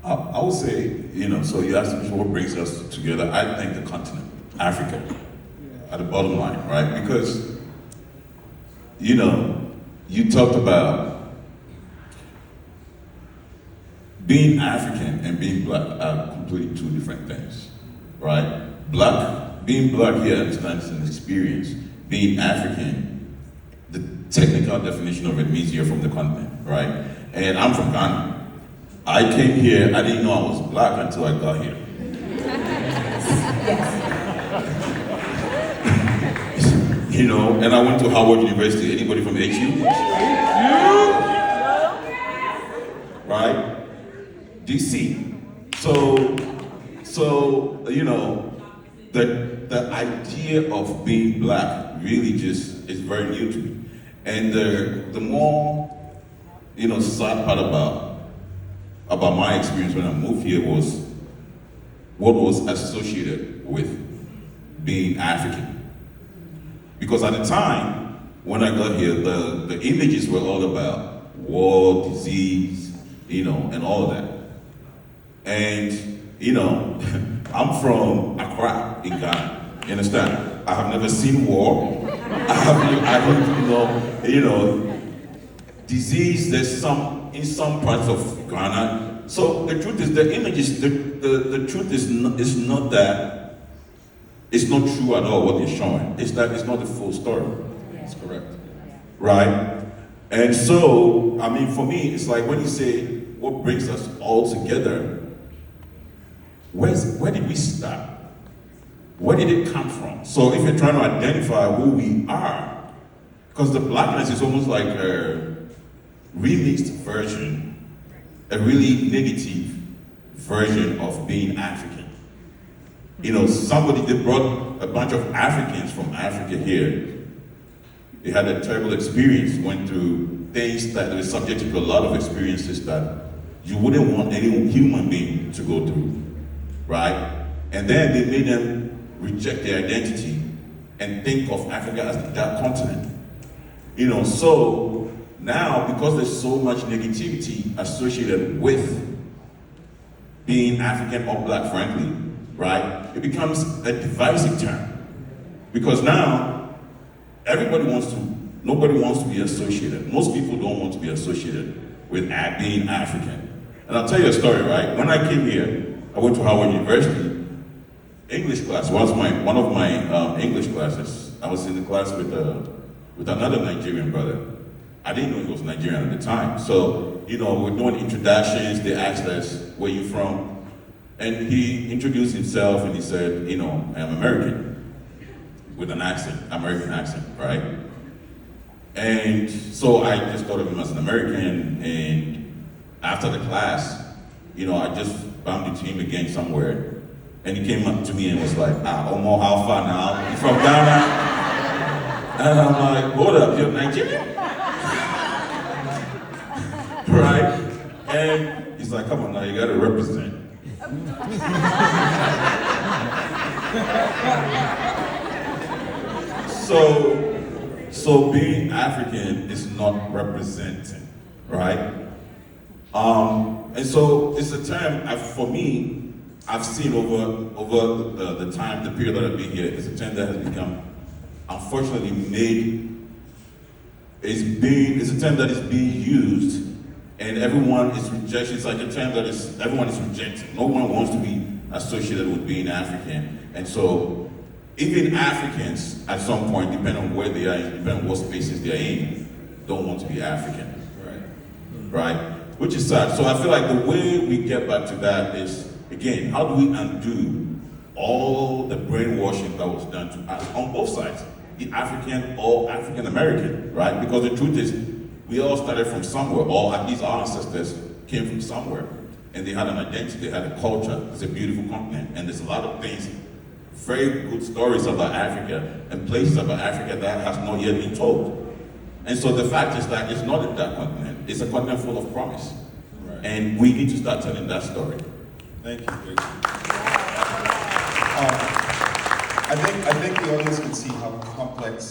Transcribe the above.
I would say, so you asked me what brings us together. I think the continent, Africa, at the bottom line, right? Because, you talked about being African and being black are completely two different things, right? Being black here understands an experience. Being African, the technical definition of it means you're from the continent, right? And I'm from Ghana. I came here, I didn't know I was black until I got here. And I went to Howard University. Anybody from HU? Right? DC. The idea of being black really just is very new to me. And the more, sad part about my experience when I moved here was what was associated with being African. Because at the time, when I got here, the images were all about war, disease, and all of that. And, I'm from Accra in Ghana, you understand? I have never seen war. Disease, there's in some parts of Ghana. So the truth is, the images, the truth is not that, it's not true at all what they're showing. It's that it's not the full story. That's correct. Right? And so, for me, it's like when you say, what brings us all together, where did we start? Where did it come from? So if you're trying to identify who we are, because the blackness is almost like a remixed version, a really negative version of being African. They brought a bunch of Africans from Africa here. They had a terrible experience, went through things that they were subjected to a lot of experiences that you wouldn't want any human being to go through, right? And then they made them reject their identity and think of Africa as the dark continent. So now, because there's so much negativity associated with being African or black, frankly, right? It becomes a divisive term. Because now, nobody wants to be associated. Most people don't want to be associated with being African. And I'll tell you a story, right? When I came here, I went to Howard University. English class was one of my English classes. I was in the class with another Nigerian brother. I didn't know he was Nigerian at the time. So, we're doing introductions. They asked us, where you from? And he introduced himself and he said, I'm American, with an accent, American accent, right? And so I just thought of him as an American, and after the class, I just bumped into him again somewhere, and he came up to me and was like, Omo, how far now? You from Ghana? And I'm like, hold up, you're Nigerian? Right? And he's like, come on now, you gotta represent. So being African is not representing, right? And so it's a term, for me, I've seen over the time, the period that I've been here, it's a term that has become, unfortunately, it's a term that is being used, and everyone is rejecting. It's like a term that everyone is rejecting. No one wants to be associated with being African. And so, even Africans, at some point, depending on where they are, depending on what spaces they're in, don't want to be African. Right? Which is sad. So I feel like the way we get back to that is, again, how do we undo all the brainwashing that was done to us on both sides, the African or African American, right? Because the truth is, we all started from somewhere, or at least our ancestors came from somewhere, and they had an identity, they had a culture. It's a beautiful continent, and there's a lot of things, very good stories about Africa and places about Africa that has not yet been told. And so the fact is that it's not a dark continent, it's a continent full of promise. Right. And we need to start telling that story. Thank you. I think the audience can see how complex